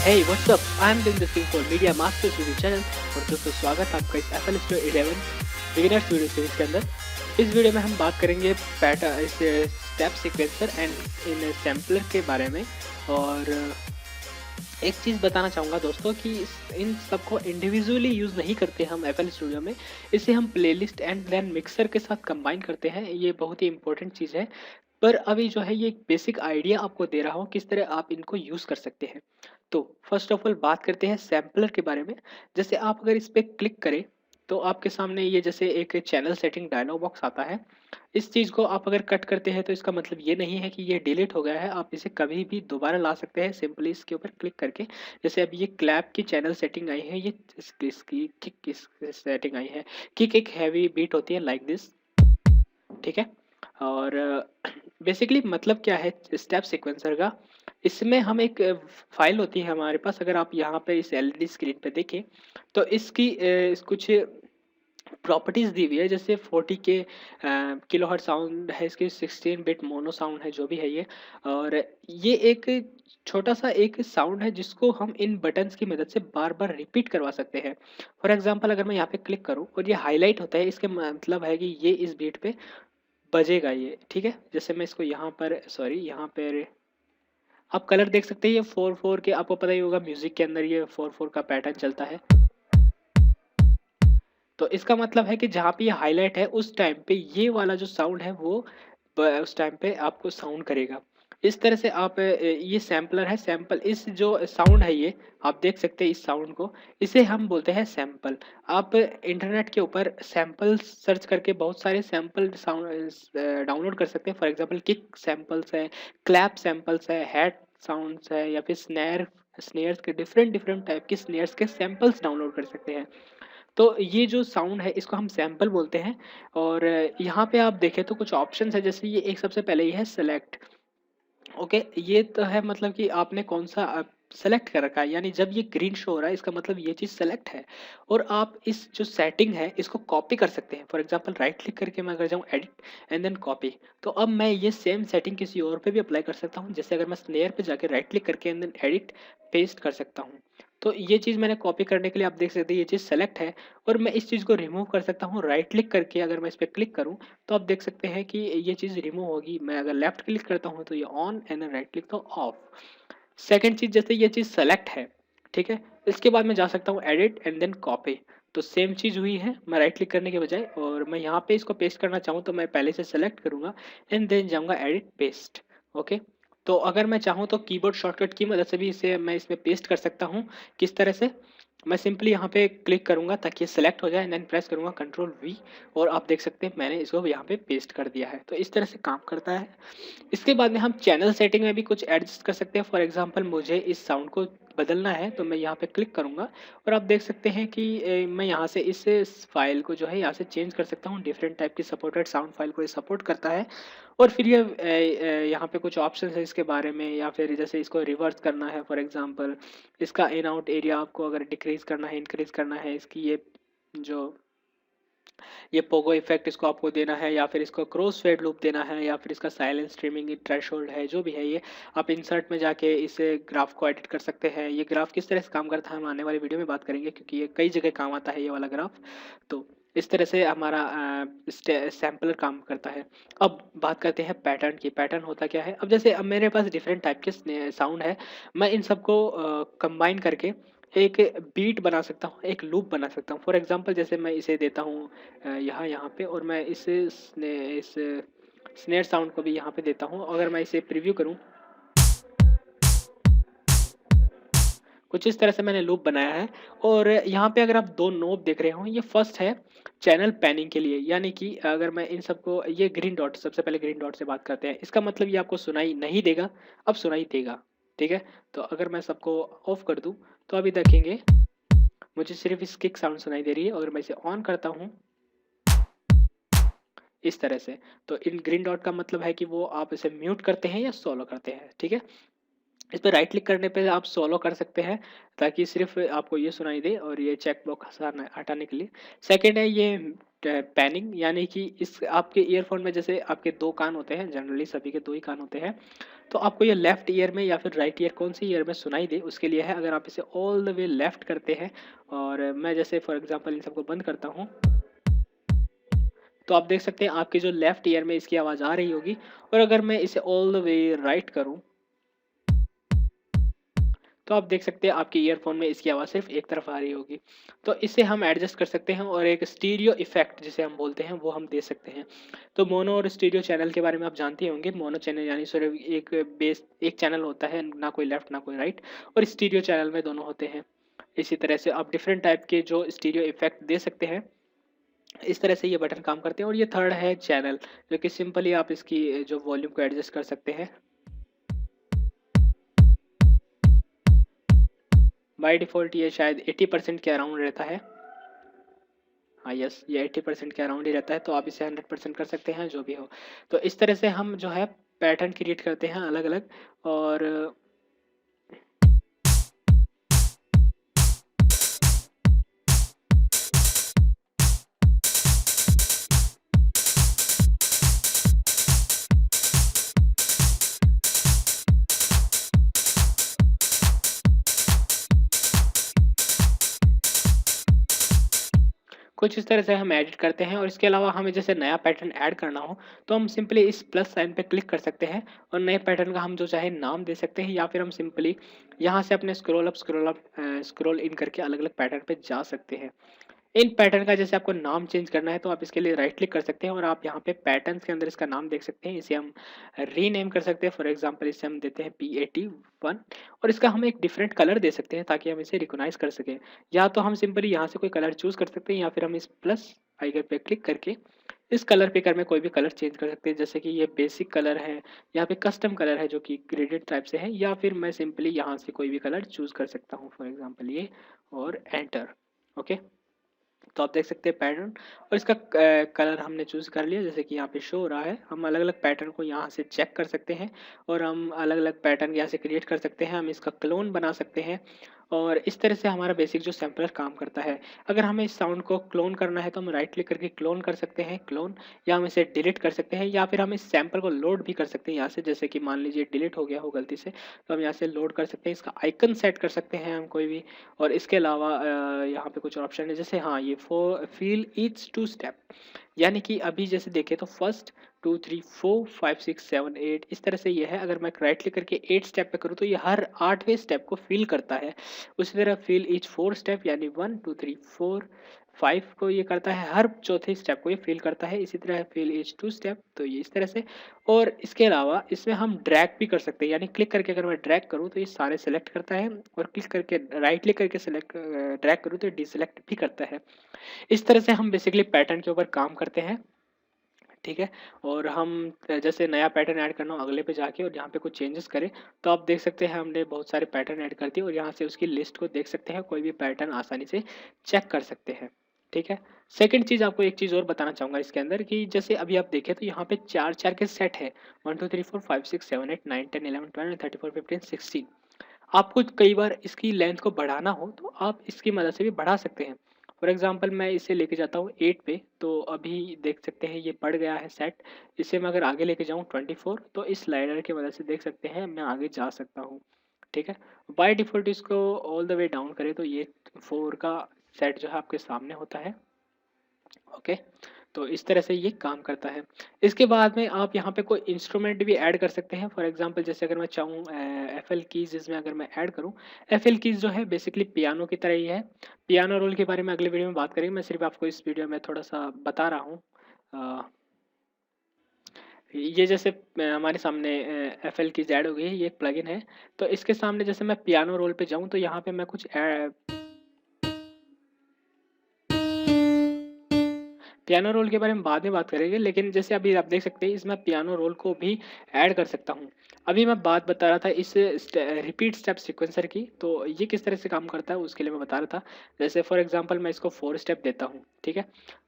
Hey, what's up? I'm doing this thing for Media Masters YouTube channel और दोस्तों स्वागत है आपका इस FL Studio 11 beginners video series के अंदर। इस वीडियो में हम बात करेंगे इस step sequencer and in sampler के बारे में। और एक चीज़ बताना चाहूँगा दोस्तों कि इन सबको इंडिविजुअली यूज़ नहीं करते हम FL स्टूडियो में, इसे हम प्लेलिस्ट एंड देन मिक्सर के साथ कंबाइन करते हैं। ये बहुत ही इंपॉर्टेंट चीज़ है। पर अभी जो है ये एक बेसिक आइडिया आपको दे रहा हूँ किस तरह आप इनको यूज़ कर सकते हैं। तो फर्स्ट ऑफ ऑल बात करते हैं सैम्पलर के बारे में। जैसे आप अगर इस पे क्लिक करें तो आपके सामने ये जैसे एक चैनल सेटिंग डायलॉग बॉक्स आता है। इस चीज़ को आप अगर कट करते हैं तो इसका मतलब ये नहीं है कि ये डिलीट हो गया है, आप इसे कभी भी दोबारा ला सकते हैं सिंपली इसके ऊपर क्लिक करके। जैसे अभी ये क्लैप की चैनल सेटिंग आई है, ये इसकी किक की सेटिंग आई है। किक एक हैवी बीट होती है लाइक दिस, ठीक है। और बेसिकली मतलब क्या है स्टेप सीक्वेंसर का, इसमें हम एक फाइल होती है हमारे पास। अगर आप यहाँ पे इस एलईडी स्क्रीन पे देखें तो इसकी कुछ प्रॉपर्टीज़ दी हुई है। जैसे 40 के किलोहर्ट्ज़ साउंड है, इसकी 16 बिट मोनो साउंड है जो भी है ये। और ये एक छोटा-सा एक साउंड है जिसको हम इन बटन्स की मदद से बार-बार रिपीट करवा सकते हैं। फॉर एग्ज़ाम्पल अगर मैं यहाँ पे क्लिक करूँ और ये हाइलाइट होता है, इसके मतलब है कि ये इस बीट पे बजेगा ये, ठीक है। जैसे मैं इसको यहाँ पर यहाँ पर आप कलर देख सकते हैं, ये 4-4 के आपको पता ही होगा म्यूज़िक के अंदर ये 4-4 का पैटर्न चलता है। तो इसका मतलब है कि जहाँ पे ये हाइलाइट है उस टाइम पे ये वाला जो साउंड है वो उस टाइम पे आपको साउंड करेगा। इस तरह से आप ये सैम्पलर है, सैंपल इस जो साउंड है ये आप देख सकते हैं इस साउंड को, इसे हम बोलते हैं सैंपल। आप इंटरनेट के ऊपर सैंपल सर्च करके बहुत सारे सैंपल साउंड डाउनलोड कर सकते हैं। फॉर एग्जांपल किक सैंपल्स है, क्लैप सैंपल्स है, हैट साउंड्स है, या फिर स्नेयर्स के डिफरेंट डिफरेंट टाइप के स्नेयर्स के सैंपल्स डाउनलोड कर सकते हैं। तो ये जो साउंड है इसको हम सैंपल बोलते हैं। और यहाँ पे आप देखें तो कुछ ऑप्शंस है, जैसे ये एक सबसे पहले ये है सेलेक्ट। ओके, ये तो है मतलब कि आपने कौन सा सेलेक्ट कर रखा है, यानी जब ये ग्रीन शो हो रहा है इसका मतलब ये चीज़ सेलेक्ट है। और आप इस जो सेटिंग है इसको कॉपी कर सकते हैं। फॉर एग्जांपल राइट क्लिक करके मैं अगर जाऊँ एडिट एंड देन कॉपी, तो अब मैं ये सेम सेटिंग किसी और पे भी अप्लाई कर सकता हूँ। जैसे अगर मैं स्नेयर पे जाके राइट क्लिक करके एंड देन एडिट पेस्ट कर सकता हूँ। तो ये चीज़ मैंने कॉपी करने के लिए आप देख सकते हैं ये चीज़ सेलेक्ट है। और मैं इस चीज़ को रिमूव कर सकता हूँ राइट क्लिक करके। अगर मैं इस पे क्लिक करूँ तो आप देख सकते हैं कि ये चीज़ रिमूव होगी। मैं अगर लेफ्ट क्लिक करता हूँ तो ये ऑन एंड राइट क्लिक तो ऑफ। सेकंड चीज़, जैसे ये चीज़ सेलेक्ट है, ठीक है। इसके बाद मैं जा सकता हूँ एडिट एंड देन कॉपी। तो सेम चीज़ हुई है, मैं राइट क्लिक करने के बजाय, और मैं यहाँ पे इसको पेस्ट करना चाहूँ तो मैं पहले से सेलेक्ट करूँगा एंड देन जाऊँगा एडिट पेस्ट। ओके, तो अगर मैं चाहूँ तो कीबोर्ड शॉर्टकट की मदद से भी इसे मैं इसमें पेस्ट कर सकता हूँ। किस तरह से, मैं सिंपली यहाँ पे क्लिक करूँगा ताकि ये सेलेक्ट हो जाए, देन प्रेस करूँगा कंट्रोल वी, और आप देख सकते हैं मैंने इसको यहाँ पे पेस्ट कर दिया है। तो इस तरह से काम करता है। इसके बाद में हम चैनल सेटिंग में भी कुछ एडजस्ट कर सकते हैं। फॉर एग्जांपल मुझे इस साउंड को बदलना है तो मैं यहाँ पे क्लिक करूँगा और आप देख सकते हैं कि मैं यहाँ से इस फाइल को जो है यहाँ से चेंज कर सकता हूँ। डिफरेंट टाइप की सपोर्टेड साउंड फाइल को ये सपोर्ट करता है। और फिर ये यहाँ पे कुछ ऑप्शन है इसके बारे में, या फिर जैसे इसको रिवर्स करना है, फॉर एग्जांपल इसका इन आउट एरिया आपको अगर डिक्रीज करना है, इंक्रीज करना है, इसकी जो ये पोगो इफेक्ट इसको आपको देना है, या फिर इसको क्रॉस फेड लूप देना है, या फिर इसका साइलेंस स्ट्रीमिंग थ्रेशोल्ड है, जो भी है ये आप इंसर्ट में जाके इस ग्राफ को एडिट कर सकते हैं। ये ग्राफ किस तरह से काम करता है हम आने वाली वीडियो में बात करेंगे, क्योंकि ये कई जगह काम आता है ये वाला ग्राफ। तो इस तरह से हमारा सैम्पलर काम करता है। अब बात करते हैं पैटर्न की। पैटर्न होता क्या है, अब जैसे अब मेरे पास डिफरेंट टाइप के साउंड है, मैं इन सबको कंबाइन करके एक बीट बना सकता हूँ, एक लूप बना सकता हूँ। फॉर एग्जांपल जैसे मैं इसे देता हूँ यहाँ पे, और मैं इस स्नेयर साउंड को भी यहाँ पे देता हूँ। अगर मैं इसे प्रीव्यू करूँ, कुछ इस तरह से मैंने लूप बनाया है। और यहाँ पे अगर आप दो नोब देख रहे हो, ये फर्स्ट है चैनल पैनिंग के लिए, यानी कि अगर मैं इन सबको, ये ग्रीन डॉट, सबसे पहले ग्रीन डॉट से बात करते हैं। इसका मतलब ये आपको सुनाई नहीं देगा, अब सुनाई देगा, ठीक है। तो अगर मैं सबको ऑफ कर दूँ तो अभी देखेंगे मुझे सिर्फ इस किक साउंड सुनाई दे रही है। अगर मैं इसे ऑन करता हूँ इस तरह से, तो इन ग्रीन डॉट का मतलब है कि वो आप इसे म्यूट करते हैं या सोलो करते हैं, ठीक है। इस पे राइट क्लिक करने पे आप सोलो कर सकते हैं ताकि सिर्फ आपको ये सुनाई दे, और ये चेक बॉक्स हटाने के लिए। सेकंड है ये पैनिंग, यानी कि इस आपके ईयरफ़ोन में जैसे आपके 2 कान होते हैं, जनरली सभी के 2 ही कान होते हैं। तो आपको ये लेफ्ट ईयर में या फिर राइट ईयर कौन-सी ईयर में सुनाई दे उसके लिए है। अगर आप इसे ऑल द वे लेफ्ट करते हैं और मैं जैसे फॉर एग्ज़ाम्पल इन सबको बंद करता हूँ, तो आप देख सकते हैं आपके जो लेफ्ट ईयर में इसकी आवाज़ आ रही होगी। और अगर मैं इसे ऑल द वे राइट करूँ, तो आप देख सकते हैं आपके ईयरफ़ोन में इसकी आवाज़ सिर्फ़ एक तरफ आ रही होगी। तो इसे हम एडजस्ट कर सकते हैं और एक स्टीरियो इफ़ेक्ट जिसे हम बोलते हैं वो हम दे सकते हैं। तो मोनो और स्टीरियो चैनल के बारे में आप जानते ही होंगे। मोनो चैनल यानी सिर्फ़ एक चैनल होता है, ना कोई लेफ़्ट ना कोई राइट, और स्टीरियो चैनल में दोनों होते हैं। इसी तरह से आप डिफ़रेंट टाइप के जो स्टीरियो इफ़ेक्ट दे सकते हैं। इस तरह से ये बटन काम करते हैं। और ये थर्ड है चैनल, जो कि सिंपली आप इसकी जो वॉल्यूम को एडजस्ट कर सकते हैं। बाय डिफ़ॉल्ट ये शायद 80% के अराउंड रहता है। हाँ, यस, ये 80% के अराउंड ही रहता है, तो आप इसे 100% कर सकते हैं, जो भी हो। तो इस तरह से हम जो है पैटर्न क्रिएट करते हैं अलग-अलग। और कुछ इस तरह से हम एडिट करते हैं। और इसके अलावा हमें जैसे नया पैटर्न ऐड करना हो, तो हम सिंपली इस प्लस साइन पे क्लिक कर सकते हैं और नए पैटर्न का हम जो चाहे नाम दे सकते हैं, या फिर हम सिंपली यहाँ से अपने स्क्रॉल इन करके अलग-अलग पैटर्न पे जा सकते हैं। इन पैटर्न का जैसे आपको नाम चेंज करना है, तो आप इसके लिए राइट क्लिक कर सकते हैं और आप यहाँ पे पैटर्न्स के अंदर इसका नाम देख सकते हैं। इसे हम रीनेम कर सकते हैं। फॉर एग्जांपल इसे हम देते हैं P81 और इसका हम एक डिफरेंट कलर दे सकते हैं ताकि हम इसे रिकॉग्नाइज कर सकें। या तो हम सिंपली यहाँ से कोई कलर चूज़ कर सकते हैं, या फिर हम इस प्लस आइकन पे क्लिक करके इस कलर पिकर में कोई भी कलर चेंज कर सकते हैं। जैसे कि ये बेसिक कलर है, यहाँ पे कस्टम कलर है जो कि ग्रेडेड टाइप से है, या फिर मैं सिंपली यहाँ से कोई भी कलर चूज़ कर सकता हूँ, फॉर एग्जाम्पल ये, और एंटर। ओके, तो आप देख सकते हैं पैटर्न। और इसका कलर हमने चूज़ कर लिया, जैसे कि यहाँ पे शो हो रहा है। हम अलग-अलग पैटर्न को यहाँ से चेक कर सकते हैं और हम अलग-अलग पैटर्न यहाँ से क्रिएट कर सकते हैं। हम इसका क्लोन बना सकते हैं और इस तरह से हमारा बेसिक जो सैम्पलर काम करता है। अगर हमें इस साउंड को क्लोन करना है, तो हम राइट क्लिक करके क्लोन कर सकते हैं, क्लोन, या हम इसे डिलीट कर सकते हैं, या फिर हम इस सैंपल को लोड भी कर सकते हैं यहाँ से। जैसे कि मान लीजिए डिलीट हो गया हो गलती से, तो हम यहाँ से लोड कर सकते हैं। इसका आइकन सेट कर सकते हैं हम कोई भी। और इसके अलावा यहाँ पे कुछ ऑप्शन है, जैसे हाँ, ये फील ईच टू स्टेप, यानी कि अभी जैसे देखें तो फर्स्ट 2 3 4 5 6 7 8 इस तरह से ये है। अगर मैं राइट क्लिक करके 8 स्टेप पे करूँ, तो ये हर 8वें स्टेप को फील करता है। उसी तरह फील ईच 4 स्टेप, यानी 1 2 3 4 5 को ये करता है, हर चौथे स्टेप को ये फील करता है। इसी तरह फील ईच 2 स्टेप, तो ये इस तरह से। और इसके अलावा इसमें हम ड्रैग भी कर सकते हैं, यानी क्लिक करके अगर मैं ड्रैग करूँ तो ये सारे सेलेक्ट करता है, और क्लिक करके राइट क्लिक करके सेलेक्ट ड्रैग करूँ तो डिसेलेक्ट भी करता है। इस तरह से हम बेसिकली पैटर्न के ऊपर काम करते हैं। ठीक है। और हम जैसे नया पैटर्न ऐड करना हो, अगले पे जाके और यहाँ पे कुछ चेंजेस करें, तो आप देख सकते हैं हमने बहुत सारे पैटर्न ऐड कर दिए और यहाँ से उसकी लिस्ट को देख सकते हैं। कोई भी पैटर्न आसानी से चेक कर सकते हैं। ठीक है। सेकंड चीज़, आपको एक चीज़ और बताना चाहूँगा इसके अंदर, कि जैसे अभी आप देखें तो यहाँ पे 4-4 के सेट है। 1 2 3 4 5 6 7 8 9 10 11 12 13 14 15 16। आपको कई बार इसकी लेंथ को बढ़ाना हो, तो आप इसकी मदद से भी बढ़ा सकते हैं। फॉर एग्जांपल मैं इसे लेके जाता हूँ 8 पे, तो अभी देख सकते हैं ये बढ़ गया है सेट। इसे मैं अगर आगे लेके जाऊँ 24, तो इस स्लाइडर की मदद से देख सकते हैं मैं आगे जा सकता हूँ। ठीक है। बाय डिफ़ॉल्ट इसको ऑल द वे डाउन करें, तो ये 4 का सेट जो है आपके सामने होता है। ओके, तो इस तरह से ये काम करता है। इसके बाद में आप यहाँ पे कोई इंस्ट्रूमेंट भी ऐड कर सकते हैं। फॉर एग्जांपल जैसे अगर मैं चाहूँ एफएल कीज़ इसमें अगर मैं ऐड करूँ, एफएल कीज़ जो है बेसिकली पियानो की तरह ही है। पियानो रोल के बारे में अगले वीडियो में बात करेंगे, मैं सिर्फ आपको इस वीडियो में थोड़ा-सा बता रहा हूँ। अ, ये जैसे हमारे सामने एफएल कीज़ ऐड हो गई है, ये एक प्लगइन है। तो इसके सामने जैसे मैं पियानो रोल पे जाऊँ, तो यहाँ पे मैं कुछ पियानो रोल के बारे में बाद में बात करेंगे, लेकिन जैसे अभी आप देख सकते हैं इसमें पियानो रोल को भी ऐड कर सकता हूँ। अभी मैं बात बता रहा था इस रिपीट स्टेप सीक्वेंसर की, तो ये किस तरह से काम करता है उसके लिए मैं बता रहा था। जैसे फॉर एग्जांपल मैं इसको 4 स्टेप देता हूँ, ठीक है।